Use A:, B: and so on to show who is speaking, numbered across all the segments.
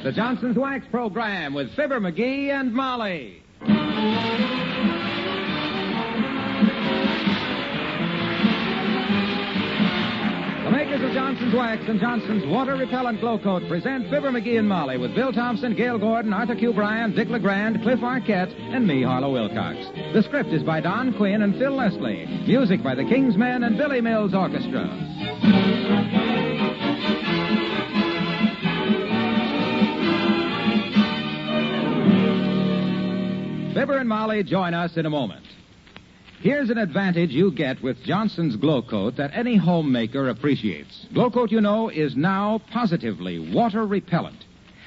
A: The Johnson's Wax Program with Fibber McGee and Molly. The makers of Johnson's Wax and Johnson's Water Repellent Glow Coat present Fibber McGee and Molly with Bill Thompson, Gail Gordon, Arthur Q. Bryan, Dick LeGrand, Cliff Arquette, and me, Harlow Wilcox. The script is by Don Quinn and Phil Leslie. Music by the King's Men and Billy Mills Orchestra. Fibber and Molly join us in a moment. Here's an advantage you get with Johnson's Glow Coat that any homemaker appreciates. Glow Coat, you know, is now positively water repellent.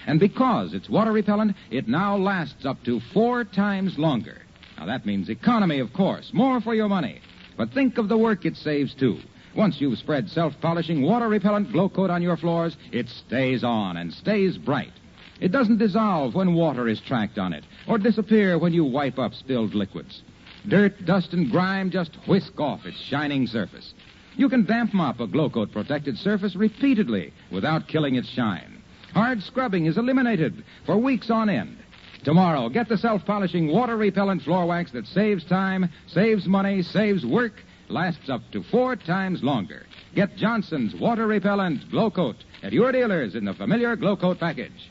A: And because it's water repellent, it now lasts up to 4 times longer. Now, that means economy, of course, more for your money. But think of the work it saves, too. Once you've spread self-polishing water-repellent Glow Coat on your floors, it stays on and stays bright. It doesn't dissolve when water is tracked on it, or disappear when you wipe up spilled liquids. Dirt, dust, and grime just whisk off its shining surface. You can damp mop a Glow Coat protected surface repeatedly without killing its shine. Hard scrubbing is eliminated for weeks on end. Tomorrow, get the self-polishing water-repellent floor wax that saves time, saves money, saves work, lasts up to 4 times longer. Get Johnson's water-repellent Glow Coat at your dealers in the familiar Glow Coat package.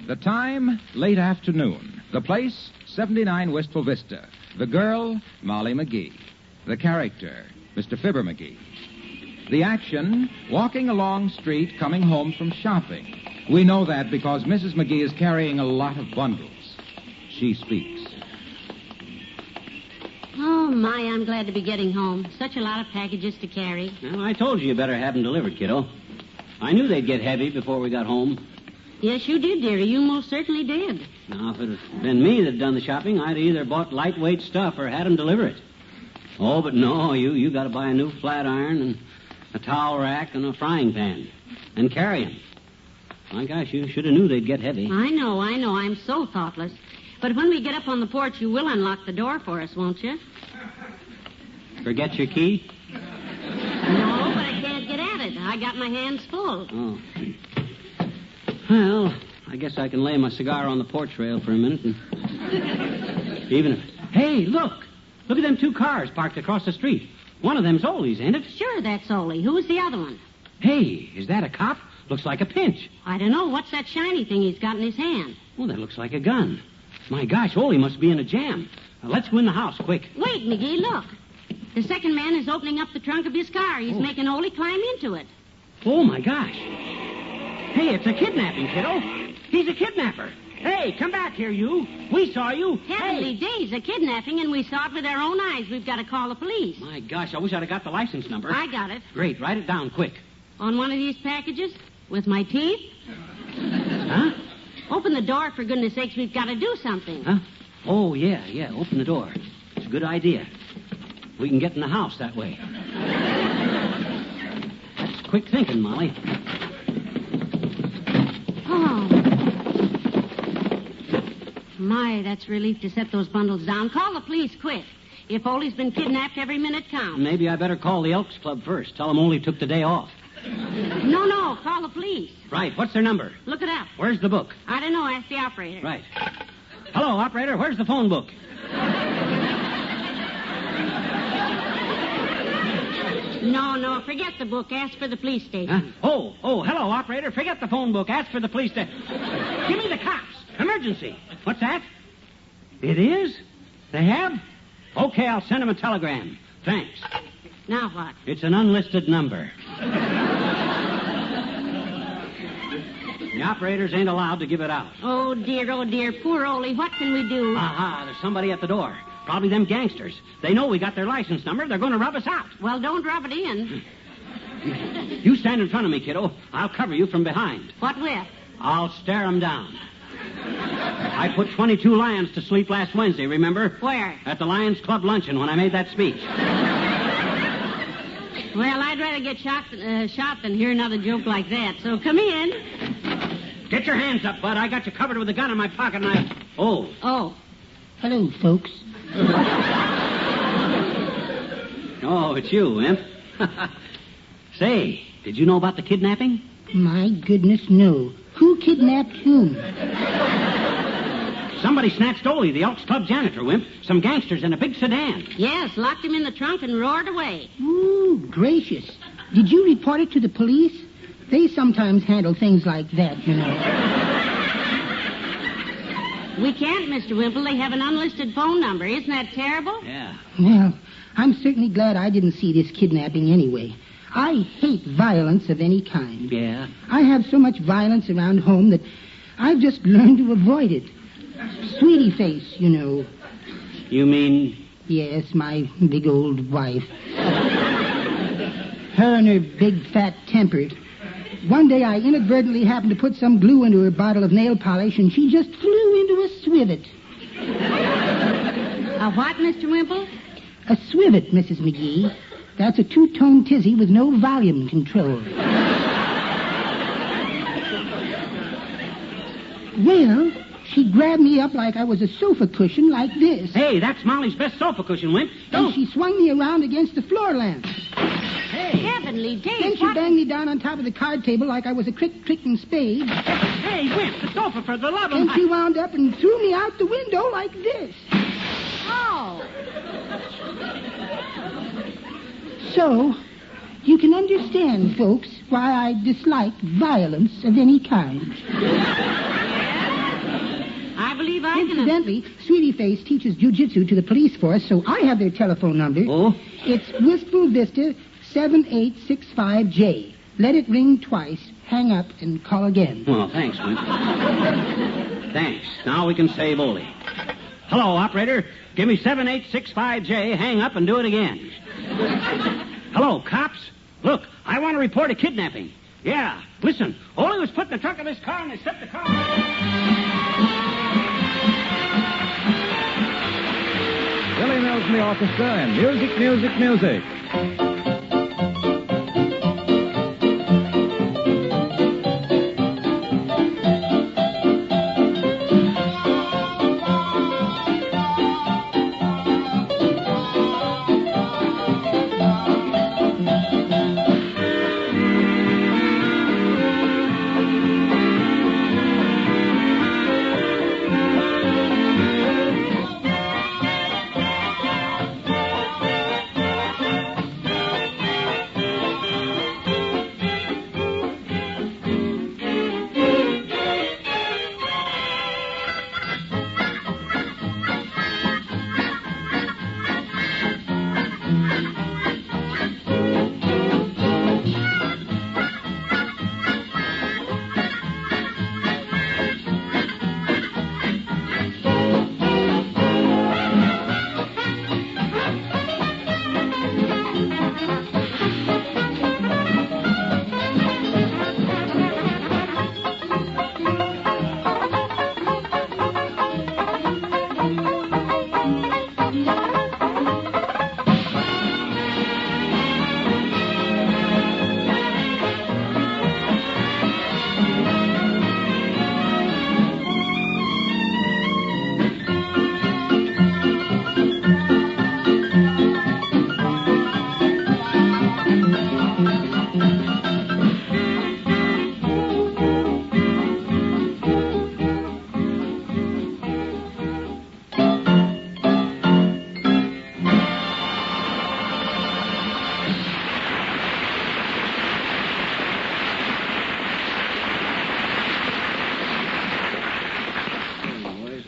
A: The time, late afternoon. The place, 79 Wistful Vista. The girl, Molly McGee. The character, Mr. Fibber McGee. The action, walking along street, coming home from shopping. We know that because Mrs. McGee is carrying a lot of bundles. She speaks.
B: Oh, my, I'm glad to be getting home. Such a lot of packages to carry.
C: Well, I told you better have them delivered, kiddo. I knew they'd get heavy before we got home.
B: Yes, you did, dearie. You most certainly did.
C: Now, if it had been me that'd done the shopping, I'd either bought lightweight stuff or had them deliver it. Oh, but no, you got to buy a new flat iron and a towel rack and a frying pan and carry them. My gosh, you should have knew they'd get heavy.
B: I know. I'm so thoughtless. But when we get up on the porch, you will unlock the door for us, won't you?
C: Forget your key?
B: No, but I can't get at it. I got my hands full.
C: Oh. Well, I guess I can lay my cigar on the porch rail for a minute and... Even if... Hey, look! Look at them 2 cars parked across the street. One of them's Olie's, ain't it?
B: Sure, that's Olie. Who's the other one?
C: Hey, is that a cop? Looks like a pinch.
B: I don't know. What's that shiny thing he's got in his hand?
C: Well, that looks like a gun. My gosh, Olie must be in a jam. Now, let's go in the house, quick.
B: Wait, McGee, look. The second man is opening up the trunk of his car. He's making Olie climb into it.
C: Oh, my gosh. Hey, it's a kidnapping, kiddo. He's a kidnapper. Hey, come back here, you. We saw you.
B: Heavenly days, a kidnapping, and we saw it with our own eyes. We've got to call the police.
C: My gosh, I wish I'd have got the license number.
B: I got it.
C: Great, write it down, quick.
B: On one of these packages? With my teeth?
C: Huh?
B: Open the door, for goodness sakes. We've got to do something.
C: Huh? Oh, yeah, open the door. It's a good idea. We can get in the house that way. That's quick thinking, Molly.
B: Oh. My, that's relief to set those bundles down. Call the police quick. If Olie's been kidnapped, every minute counts.
C: Maybe I better call the Elks Club first. Tell them Olie took the day off.
B: No, call the police.
C: Right, what's their number?
B: Look it up.
C: Where's the book?
B: I don't know, ask the operator.
C: Right. Hello, operator, where's the phone book?
B: No, forget the book. Ask for the police station.
C: Huh? Oh, hello, operator. Forget the phone book. Ask for the police station. Give me the cops. Emergency. What's that? It is? They have? Okay, I'll send them a telegram. Thanks.
B: Now what?
C: It's an unlisted number. The operators ain't allowed to give it out.
B: Oh, dear. Poor Olie. What can we do?
C: Aha, there's somebody at the door. Probably them gangsters. They know we got their license number. They're going to rub us out.
B: Well, don't rub it in.
C: You stand in front of me, kiddo. I'll cover you from behind.
B: What with?
C: I'll stare them down. I put 22 lions to sleep last Wednesday, remember?
B: Where?
C: At the Lions Club luncheon when I made that speech.
B: Well, I'd rather get shot than hear another joke like that. So come in.
C: Get your hands up, bud. I got you covered with a gun in my pocket and I... Oh.
B: Oh.
D: Hello, folks.
C: Oh, it's you, Wimp. Say, did you know about the kidnapping?
D: My goodness, no. Who kidnapped whom?
C: Somebody snatched Olie, the Elks Club janitor, Wimp. Some gangsters in a big sedan.
B: Yes, locked him in the trunk and roared away.
D: Ooh, gracious. Did you report it to the police? They sometimes handle things like that, you know.
B: We can't, Mr. Wimple. They have an unlisted phone number. Isn't that terrible?
C: Yeah.
D: Well, I'm certainly glad I didn't see this kidnapping anyway. I hate violence of any kind.
C: Yeah?
D: I have so much violence around home that I've just learned to avoid it. Sweetie face, you know.
C: You mean?
D: Yes, my big old wife. Her and her big fat temper. One day I inadvertently happened to put some glue into her bottle of nail polish, and she just flew into a swivet.
B: A what, Mr. Wimple?
D: A swivet, Mrs. McGee. That's a two-tone tizzy with no volume control. Well, she grabbed me up like I was a sofa cushion like this.
C: Hey, that's Molly's best sofa cushion, Wimp.
D: And she swung me around against the floor lamp.
B: Heavenly days.
D: Then she banged me down on top of the card table like I was a crick-tricking spade.
C: Hey, Wimp, the sofa for the love of...
D: Then she wound up and threw me out the window like this.
B: Oh.
D: So, you can understand, folks, why I dislike violence of any kind.
B: I believe I can...
D: Incidentally, Sweetie Face teaches jujitsu to the police force, so I have their telephone number.
C: Oh?
D: It's Wistful Vista 7865J. Let it ring twice, hang up, and call again.
C: Well, thanks, Wimp. Thanks. Now we can save Olie. Hello, operator. Give me 7865J, hang up, and do it again. Hello, cops. Look, I want to report a kidnapping. Yeah, listen. Olie was put in the trunk of his car, and they set the car...
A: Billy Mills in the orchestra and music, music, music.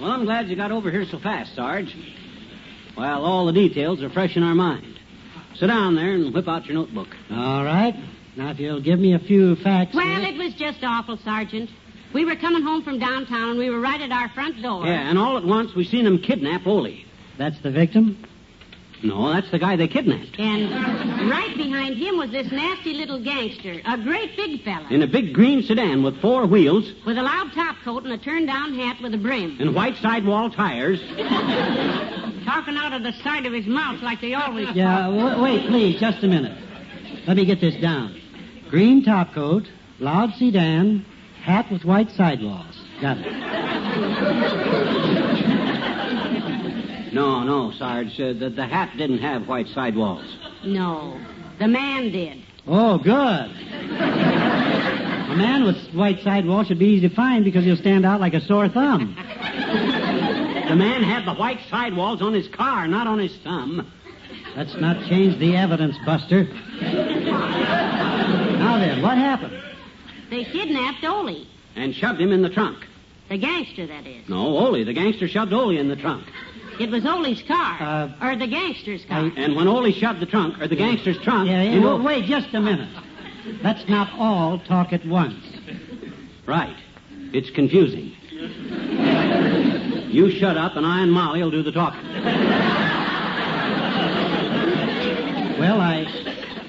C: Well, I'm glad you got over here so fast, Sarge. Well, all the details are fresh in our mind. Sit down there and whip out your notebook.
E: All right. Now, if you'll give me a few facts...
B: Well, it was just awful, Sergeant. We were coming home from downtown, and we were right at our front door.
C: Yeah, and all at once we seen them kidnap Olie.
E: That's the victim?
C: No, that's the guy they kidnapped.
B: And right behind him was this nasty little gangster, a great big fella.
C: In a big green sedan with 4 wheels.
B: With a loud top coat and a turned-down hat with a brim.
C: And white sidewall tires.
B: Talking out of the side of his mouth like they always
E: Yeah, wait, please, just a minute. Let me get this down. Green top coat, loud sedan, hat with white sidewalls. Got it.
C: No, Sarge. The hat didn't have white sidewalls.
B: No, the man did.
E: Oh, good. A man with white sidewall should be easy to find because he'll stand out like a sore thumb.
C: The man had the white sidewalls on his car, not on his thumb.
E: Let's not change the evidence, Buster. Now then, what happened?
B: They kidnapped Olie.
C: And shoved him in the trunk.
B: The gangster, that is.
C: No, Olie. The gangster shoved Olie in the trunk.
B: It was Olie's car. Or the gangster's car.
C: And when Olie shoved the trunk, or the gangster's trunk...
E: Well, wait just a minute. Let's not all talk at once.
C: Right. It's confusing. You shut up, and I and Molly will do the talking.
E: Well,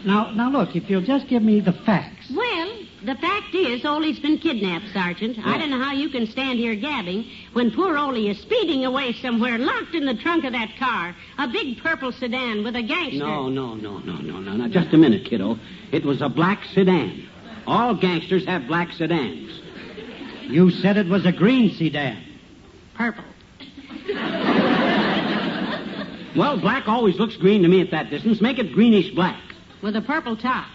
E: Now, look, if you'll just give me the facts.
B: Well, the fact is, Olie's been kidnapped, Sergeant. Yeah. I don't know how you can stand here gabbing when poor Olie is speeding away somewhere, locked in the trunk of that car, a big purple sedan with a gangster.
C: No. Now, just a minute, kiddo. It was a black sedan. All gangsters have black sedans.
E: You said it was a green sedan.
B: Purple.
C: Well, black always looks green to me at that distance. Make it greenish black.
B: With a purple top.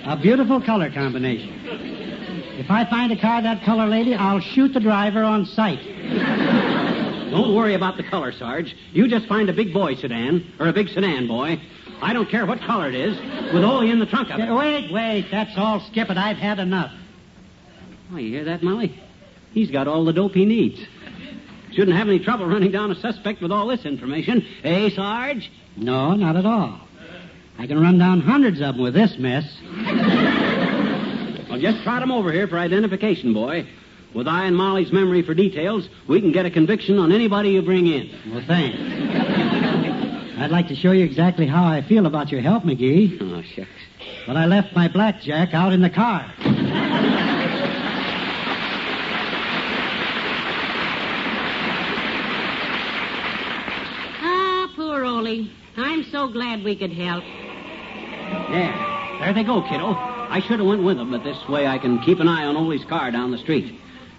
E: A beautiful color combination. If I find a car that color, lady, I'll shoot the driver on sight.
C: Don't worry about the color, Sarge. You just find a big boy sedan, or a big sedan boy. I don't care what color it is, with Olie in the trunk of it.
E: Wait, that's all. Skip it. I've had enough.
C: Oh, you hear that, Molly? He's got all the dope he needs. Shouldn't have any trouble running down a suspect with all this information. Eh, Sarge?
E: No, not at all. I can run down hundreds of them with this mess.
C: Well, just trot him over here for identification, boy. With I and Molly's memory for details, we can get a conviction on anybody you bring in.
E: Well, thanks. I'd like to show you exactly how I feel about your help, McGee.
C: Oh, shucks.
E: But I left my blackjack out in the car.
B: Poor Olie. I'm so glad we could help.
C: There they go, kiddo. I should have went with them, but this way I can keep an eye on Olie's car down the street.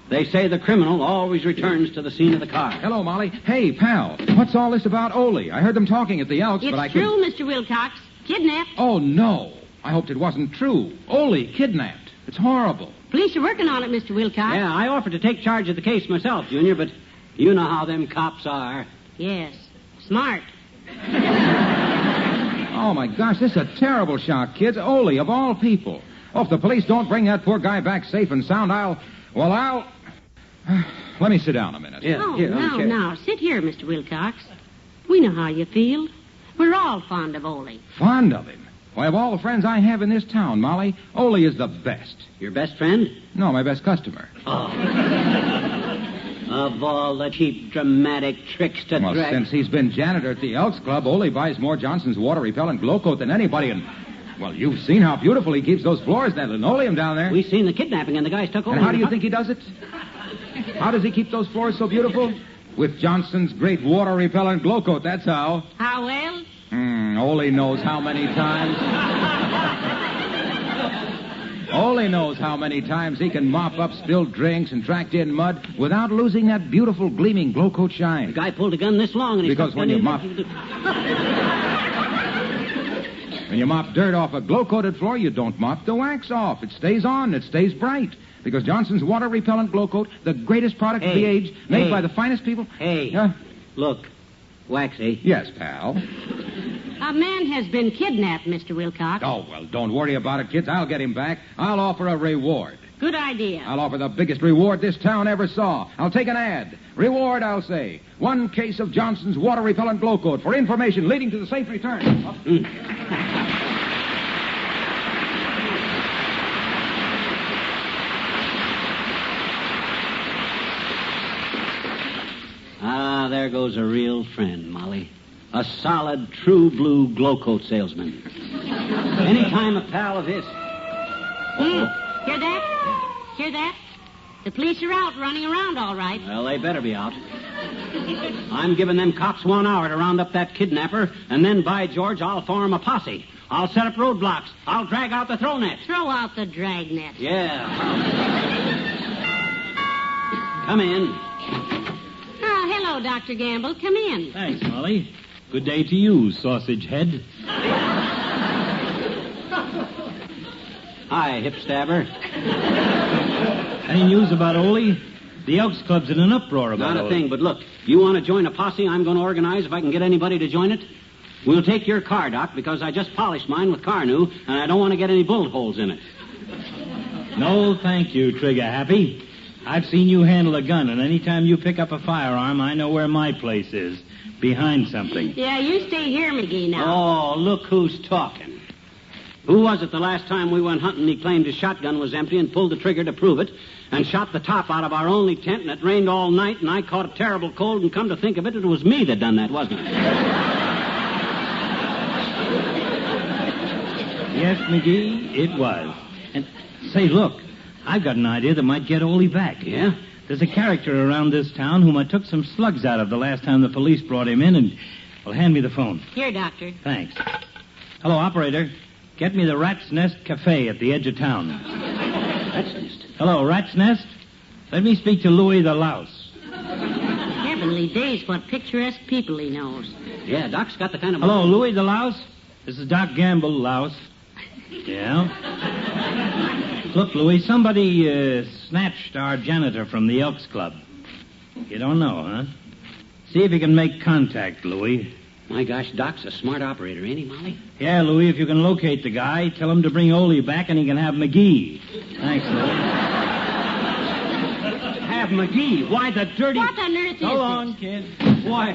C: They say the criminal always returns to the scene of the car.
A: Hello, Molly. Hey, pal. What's all this about Olie? I heard them talking at the Elks, but I couldn't...
B: It's true, Mr. Wilcox. Kidnapped.
A: Oh, no. I hoped it wasn't true. Olie kidnapped. It's horrible.
B: Police are working on it, Mr. Wilcox.
C: Yeah, I offered to take charge of the case myself, Junior, but you know how them cops are.
B: Yes. Smart.
A: Oh, my gosh, this is a terrible shock, kids. Olie, of all people. Oh, if the police don't bring that poor guy back safe and sound, I'll... Let me sit down a minute.
C: Yeah,
B: now, sit here, Mr. Wilcox. We know how you feel. We're all fond of Olie.
A: Fond of him? Why, of all the friends I have in this town, Molly, Olie is the best.
C: Your best friend?
A: No, my best customer.
C: Oh. Of all the cheap, dramatic tricks to
A: Well,
C: drag...
A: since he's been janitor at the Elks Club, Olie buys more Johnson's water-repellent glow coat than anybody, and... Well, you've seen how beautiful he keeps those floors, that linoleum down there.
C: We've seen the kidnapping, and the guys took over...
A: And how do you think he does it? How does he keep those floors so beautiful? With Johnson's great water-repellent glow coat, that's how.
B: How well?
A: Olie knows how many times. Olie knows how many times he can mop up spilled drinks and tracked in mud without losing that beautiful, gleaming glow coat shine.
C: The guy pulled a gun this long and he...
A: Because when you mop... When you mop dirt off a glow-coated floor, you don't mop the wax off. It stays on. It stays bright. Because Johnson's water-repellent glow coat, the greatest product of the age, made by the finest people...
C: Look, Waxy.
A: Yes, pal.
B: A man has been kidnapped, Mr. Wilcox.
A: Oh, well, don't worry about it, kids. I'll get him back. I'll offer a reward.
B: Good idea.
A: I'll offer the biggest reward this town ever saw. I'll take an ad. Reward, I'll say. 1 case of Johnson's water-repellent glow coat for information leading to the safe return.
C: There goes a real friend, Molly. A solid, true blue glow coat salesman. Anytime a pal of his...
B: Hear that? Hear that? The police are out running around all right.
C: Well, they better be out. I'm giving them cops 1 hour to round up that kidnapper, and then, by George, I'll form a posse. I'll set up roadblocks. I'll drag out the throw net.
B: Throw out the drag net.
C: Yeah. Come in.
B: Oh, hello, Dr. Gamble. Come in.
E: Thanks, Molly.
F: Good day to you, sausage head.
C: Hi, hip stabber.
F: Any news about Olie? The Elks Club's in an uproar about
C: Not a
F: Olie.
C: thing, but look, you want to join a posse I'm going to organize if I can get anybody to join it? We'll take your car, Doc, because I just polished mine with Carnu, and I don't want to get any bullet holes in it.
F: No, thank you, Trigger Happy. I've seen you handle a gun, and any time you pick up a firearm, I know where my place is. Behind something.
B: Yeah, you stay here, McGee, now.
C: Oh, look who's talking. Who was it the last time we went hunting he claimed his shotgun was empty and pulled the trigger to prove it and shot the top out of our only tent, and it rained all night, and I caught a terrible cold, and come to think of it, it was me that done that, wasn't it?
F: Yes, McGee, it was. And, say, look, I've got an idea that might get Olie back.
C: Yeah?
F: There's a character around this town whom I took some slugs out of the last time the police brought him in, and, well, hand me the phone.
B: Here, Doctor.
F: Thanks. Hello, operator. Get me the Rat's Nest Cafe at the edge of town.
C: Rat's Nest?
F: Hello, Rat's Nest. Let me speak to Louis the Louse.
B: Heavenly days, what picturesque people he knows.
C: Yeah, Doc's got the kind of...
F: Hello, Louis the Louse. This is Doc Gamble, Louse. Yeah? Look, Louis, somebody snatched our janitor from the Elks Club. You don't know, huh? See if you can make contact, Louis.
C: My gosh, Doc's a smart operator, ain't he, Molly?
F: Yeah, Louis, if you can locate the guy, tell him to bring Olie back and he can have McGee. Thanks, Louis.
C: Have McGee? Why, the dirty...
B: What on earth is
F: So long,
B: this?
F: kid.
C: Why...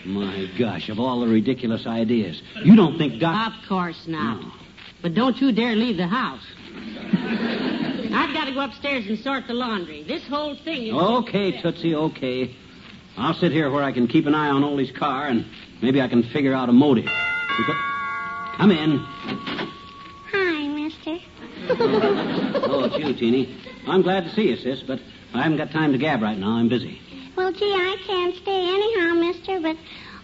C: My gosh, of all the ridiculous ideas. You don't think Doc...
B: Of course not.
C: No.
B: But don't you dare leave the house. I've got to go upstairs and sort the laundry. This whole thing is...
C: Okay, Tootsie, okay. I'll sit here where I can keep an eye on Olie's car, and maybe I can figure out a motive. Come in.
G: Hi, mister.
C: Oh, it's you, Teeny. I'm glad to see you, sis, but I haven't got time to gab right now. I'm busy.
G: Well, gee, I can't stay anyhow, mister, but...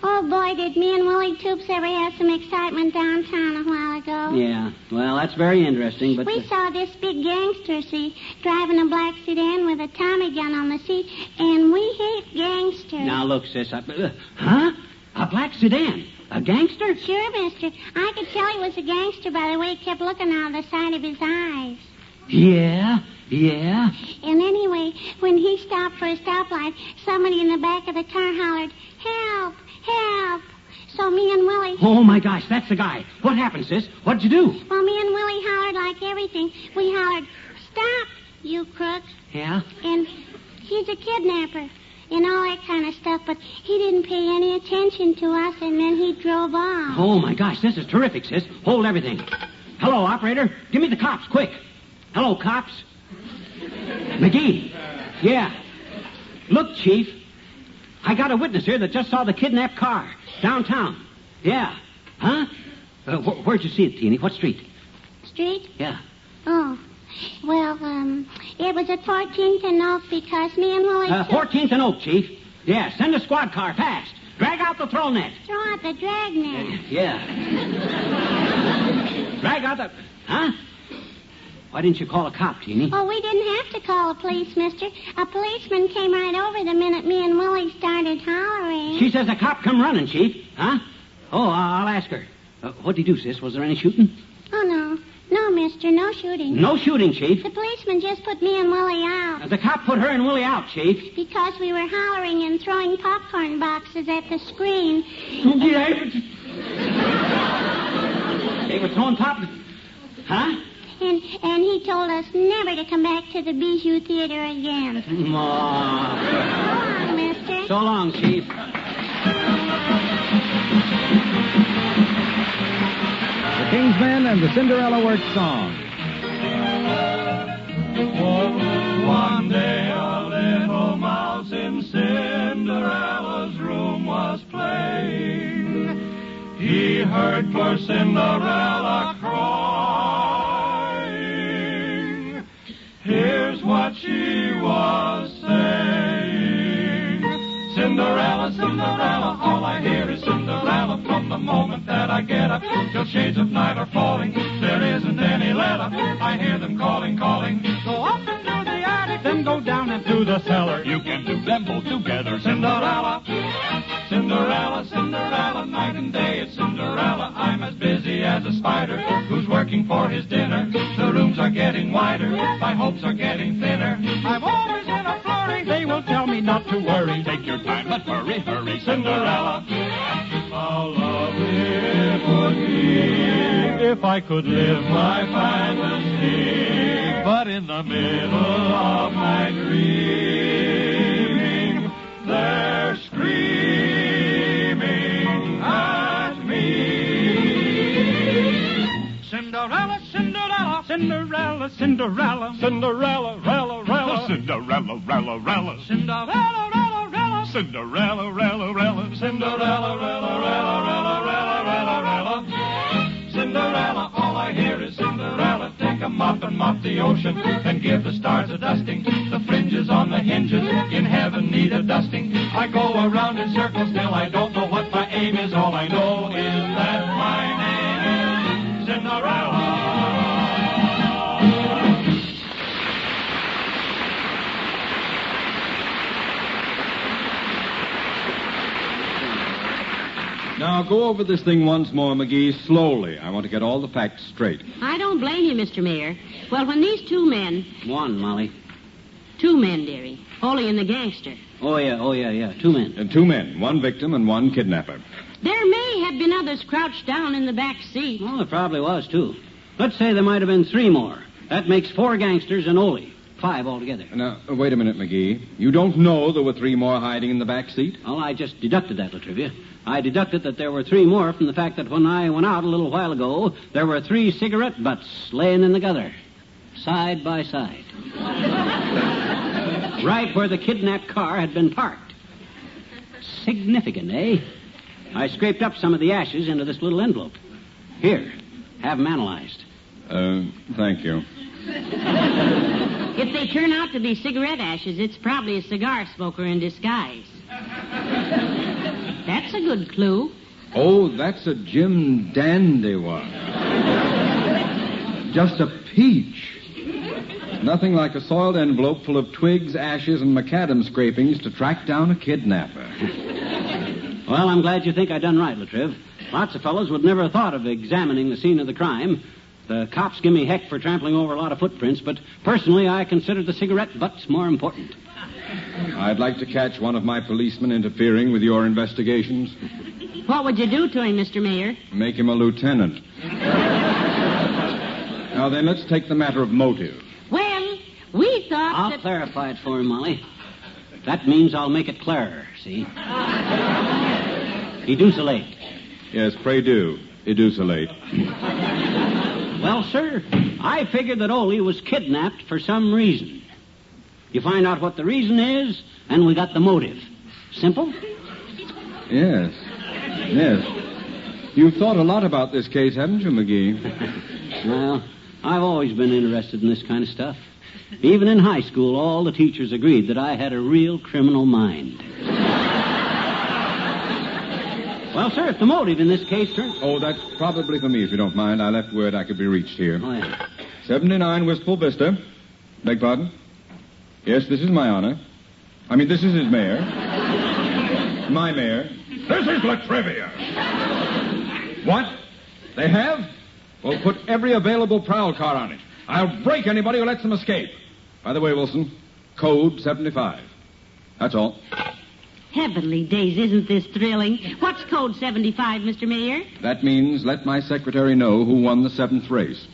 G: Oh, boy, did me and Willie Toops ever have some excitement downtown a while ago.
C: Yeah, well, that's very interesting, but...
G: We saw this big gangster, see, driving a black sedan with a Tommy gun on the seat, and we hate gangsters.
C: Now, look, sis, huh? A black sedan? A gangster?
G: Sure, mister. I could tell he was a gangster by the way he kept looking out of the side of his eyes.
C: Yeah?
G: And anyway, when he stopped for a stoplight, somebody in the back of the car hollered, "Help! Help!" So me and Willie...
C: Oh, my gosh, that's the guy. What happened, sis? What'd you do?
G: Well, me and Willie hollered like everything. We hollered, "Stop, you crook."
C: Yeah?
G: And he's a kidnapper and all that kind of stuff, but he didn't pay any attention to us, and then he drove off.
C: Oh, my gosh, this is terrific, sis. Hold everything. Hello, operator. Give me the cops, quick. Hello, cops. McGee. Yeah. Look, Chief. I got a witness here that just saw the kidnapped car downtown. Yeah. Huh? Where'd you see it, Teeny? What street?
G: Street?
C: Yeah.
G: Oh. Well, it was at 14th and Oak because me and Willie...
C: 14th and Oak, Chief. Yeah, send a squad car fast. Drag out the throw net.
G: Throw out the dragnet.
C: Yeah. Drag out the... Huh? Why didn't you call a cop, Teeny?
G: Oh, we didn't have to call the police, mister. A policeman came right over the minute me and Willie started hollering.
C: She says a cop come running, Chief. Huh? Oh, I'll ask her. What'd he do, sis? Was there any shooting?
G: Oh, no. No, mister, no shooting.
C: No shooting, Chief.
G: The policeman just put me and Willie out.
C: The cop put her and Willie out, Chief.
G: Because we were hollering and throwing popcorn boxes at the screen.
C: They were throwing pop... Huh?
G: And he told us never to come back to the Bijou Theater again. So long, mister.
C: So long, Chief.
A: The King's Men and the Cinderella Works song.
H: One day a little mouse in Cinderella's room was playing. He heard poor Cinderella crying. Here's what she was saying. Cinderella, Cinderella, all I hear is Cinderella. From the moment that I get up till shades of night are falling, there isn't any let up. I hear them calling, calling. Go up and down. go down into the cellar. You can do them both together. Cinderella, Cinderella, Cinderella, night and day it's Cinderella. I'm as busy as a spider who's working for his dinner. The rooms are getting wider, my hopes are getting thinner. I'm always in a flurry, they will tell me not to worry. Take your time, but hurry, hurry, Cinderella. How lovely it would be if I could live my fantasy, but in the middle of my dreaming, they're screaming at me. Cinderella, Cinderella, Cinderella, Cinderella, Cinderella, Rella, Rella, Cinderella, Rella, Rella, Cinderella, Rella, Rella, Cinderella, Rella, Rella, Cinderella, Rella, Rella, Rella, Rella, Rella, Rella. Cinderella, all I hear is Cinderella. Take a mop and mop the ocean, and give the stars a dusting. The fringes on the hinges in heaven need a dusting. I go around in circles till I don't know what my aim is. All I know is that my name is Cinderella.
I: Now, go over this thing once more, McGee, slowly. I want to get all the facts straight.
B: I don't blame you, Mr. Mayor. Well, when these two men...
C: One, Molly.
B: Two men, dearie. Olie and the gangster.
C: Oh, yeah. 2 men.
I: And 2 men, 1 victim and 1 kidnapper.
B: There may have been others crouched down in the back seat.
C: Well, there probably was, too. Let's say there might have been 3 more. That makes 4 gangsters and Olie. 5 altogether.
I: Now, wait a minute, McGee. You don't know there were 3 more hiding in the back seat?
C: Well, I just deducted that, Latrivia. I deducted that there were 3 more from the fact that when I went out a little while ago, there were 3 cigarette butts laying in the gutter, side by side. Right where the kidnapped car had been parked. Significant, eh? I scraped up some of the ashes into this little envelope. Here, have them analyzed.
I: Thank you.
B: If they turn out to be cigarette ashes, it's probably a cigar smoker in disguise. That's a good clue.
I: Oh, that's a Jim Dandy one. Just a peach. Nothing like a soiled envelope full of twigs, ashes, and macadam scrapings to track down a kidnapper.
C: Well, I'm glad you think I done right, Latriv. Lots of fellows would never have thought of examining the scene of the crime. The cops give me heck for trampling over a lot of footprints, but personally I consider the cigarette butts more important.
I: I'd like to catch one of my policemen interfering with your investigations.
B: What would you do to him, Mr. Mayor?
I: Make him a lieutenant. Now then, let's take the matter of motive.
B: Well, we thought
C: I'll clarify it for him, Molly. That means I'll make it clearer, see? Elucidate.
I: Yes, pray do. Elucidate.
C: Well, sir, I figured that Olie was kidnapped for some reason. You find out what the reason is, and we got the motive. Simple?
I: Yes. You've thought a lot about this case, haven't you, McGee?
C: Well, I've always been interested in this kind of stuff. Even in high school, all the teachers agreed that I had a real criminal mind. Well, sir, if the motive in this case turns...
I: Oh, that's probably for me, if you don't mind. I left word I could be reached here.
C: Oh, yeah.
I: 79 Wistful Vista. Beg pardon? Yes, this is my honor. I mean, this is his mayor. My mayor.
H: This is Latrivia.
I: What? They have? Well, put every available prowl car on it. I'll break anybody who lets them escape. By the way, Wilson, code 75. That's all.
B: Heavenly days, isn't this thrilling? What's code 75, Mr. Mayor?
I: That means let my secretary know who won the 7th race.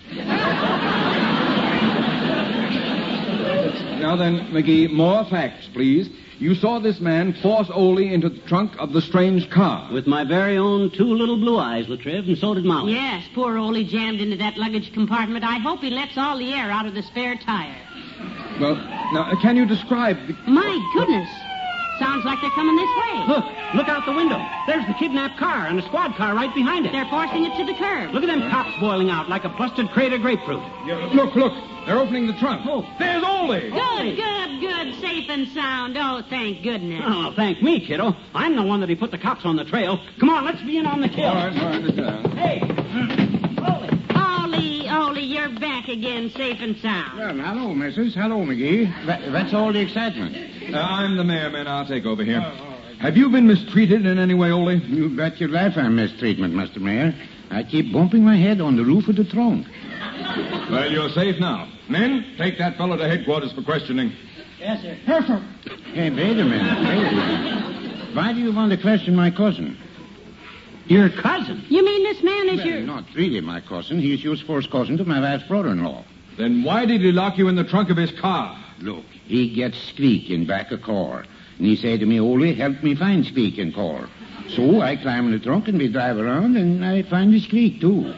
I: Now then, McGee, more facts, please. You saw this man force Olie into the trunk of the strange car.
C: With my very own 2 little blue eyes, Latriv, and so did Molly.
B: Yes, poor Olie jammed into that luggage compartment. I hope he lets all the air out of the spare tire.
I: Well, now, can you describe...
B: My goodness. Sounds like they're coming this way.
C: Look out the window. There's the kidnapped car and a squad car right behind it.
B: They're forcing it to the curb.
C: Look at them cops boiling out like a flustered crate of grapefruit.
I: Yeah, look. They're opening the trunk.
C: Oh.
I: There's Olie.
B: Good. Safe and sound. Oh, thank goodness.
C: Oh, thank me, kiddo. I'm the one that he put the cops on the trail. Come on, let's be in on the kill.
I: All right.
C: Hey.
B: Olie, you're you're back again, safe and sound.
J: Well, hello, missus. Hello, McGee. What's all the excitement?
I: I'm the mayor, man. I'll take over here. Have you been mistreated in any way, Olie?
J: You bet your life I'm mistreatment, Mr. Mayor. I keep bumping my head on the roof of the trunk.
I: Well, you're safe now. Men, take that fellow to headquarters for questioning.
E: Yes, sir.
D: Yes, sir.
J: Hey, wait a minute. Why do you want to question my cousin?
C: Your cousin?
B: You mean this man is
J: Well,
B: your...
J: not really my cousin. He's your first cousin to my wife's brother-in-law.
I: Then why did he lock you in the trunk of his car?
J: Look, he gets squeaking back a car. And he said to me, Olie, help me find squeaking car. So I climb in the trunk and we drive around and I find the squeak, too.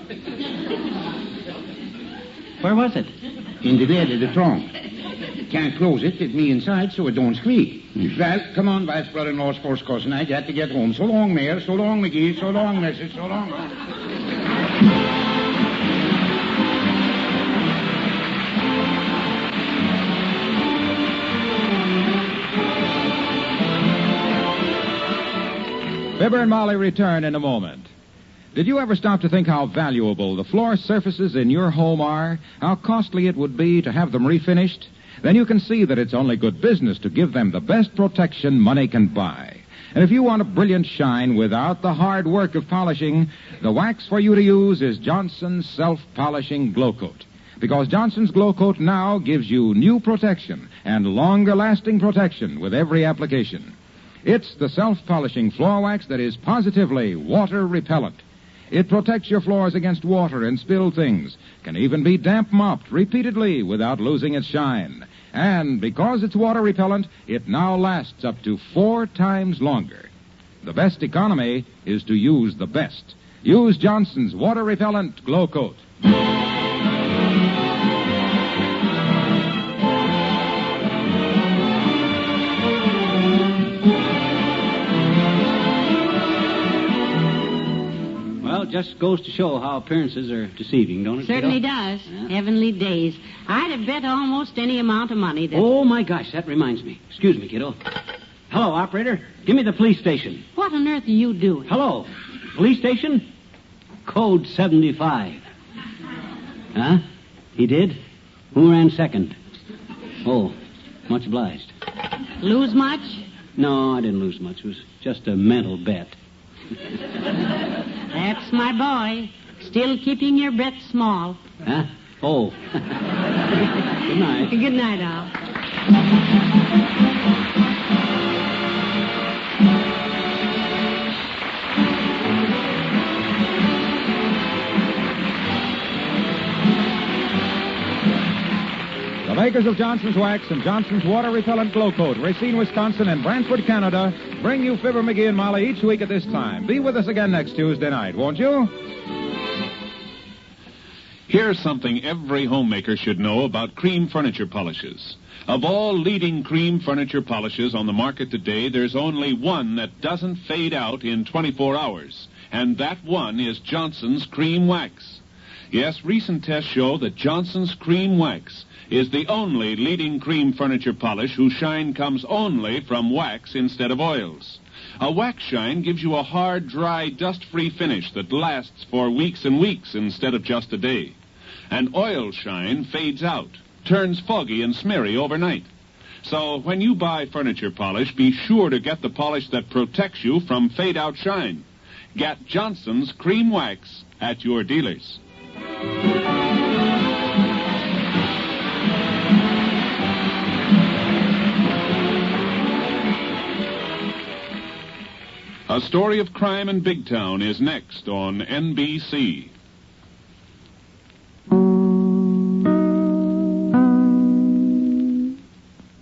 C: Where was it?
J: In the bed of the trunk. Can't close it, get me inside so it don't squeak. Well, come on, vice brother-in-law's first cousin. I got to get home. So long, Mayor. So long, McGee. So long, Missus. So long.
A: Fibber and Molly return in a moment. Did you ever stop to think how valuable the floor surfaces in your home are? How costly it would be to have them refinished? Then you can see that it's only good business to give them the best protection money can buy. And if you want a brilliant shine without the hard work of polishing, the wax for you to use is Johnson's Self-Polishing Glow Coat. Because Johnson's Glow Coat now gives you new protection and longer-lasting protection with every application. It's the self-polishing floor wax that is positively water-repellent. It protects your floors against water and spilled things, can even be damp-mopped repeatedly without losing its shine. And because it's water-repellent, it now lasts up to 4 times longer. The best economy is to use the best. Use Johnson's water-repellent Glow Coat.
C: Just goes to show how appearances are deceiving, don't it?
B: Certainly
C: Kiddo?
B: does.
C: Yeah.
B: Heavenly days. I'd have bet almost any amount of money that...
C: Oh, my gosh, that reminds me. Excuse me, kiddo. Hello, operator. Give me the police station.
B: What on earth are you doing?
C: Hello. Police station? Code 75. Huh? He did? Who ran second? Oh, much obliged.
B: Lose much?
C: No, I didn't lose much. It was just a mental bet.
B: That's my boy. Still keeping your bet small.
C: Huh? Oh. Good night.
B: Good night, Al.
A: The makers of Johnson's Wax and Johnson's Water Repellent Glow Coat, Racine, Wisconsin, and Brantford, Canada, bring you Fibber McGee and Molly each week at this time. Be with us again next Tuesday night, won't you?
K: Here's something every homemaker should know about cream furniture polishes. Of all leading cream furniture polishes on the market today, there's only one that doesn't fade out in 24 hours, and that one is Johnson's Cream Wax. Yes, recent tests show that Johnson's Cream Wax is the only leading cream furniture polish whose shine comes only from wax instead of oils. A wax shine gives you a hard, dry, dust-free finish that lasts for weeks and weeks instead of just a day. And oil shine fades out, turns foggy and smeary overnight. So when you buy furniture polish, be sure to get the polish that protects you from fade-out shine. Get Johnson's Cream Wax at your dealers. A story of crime in Big Town is next on NBC.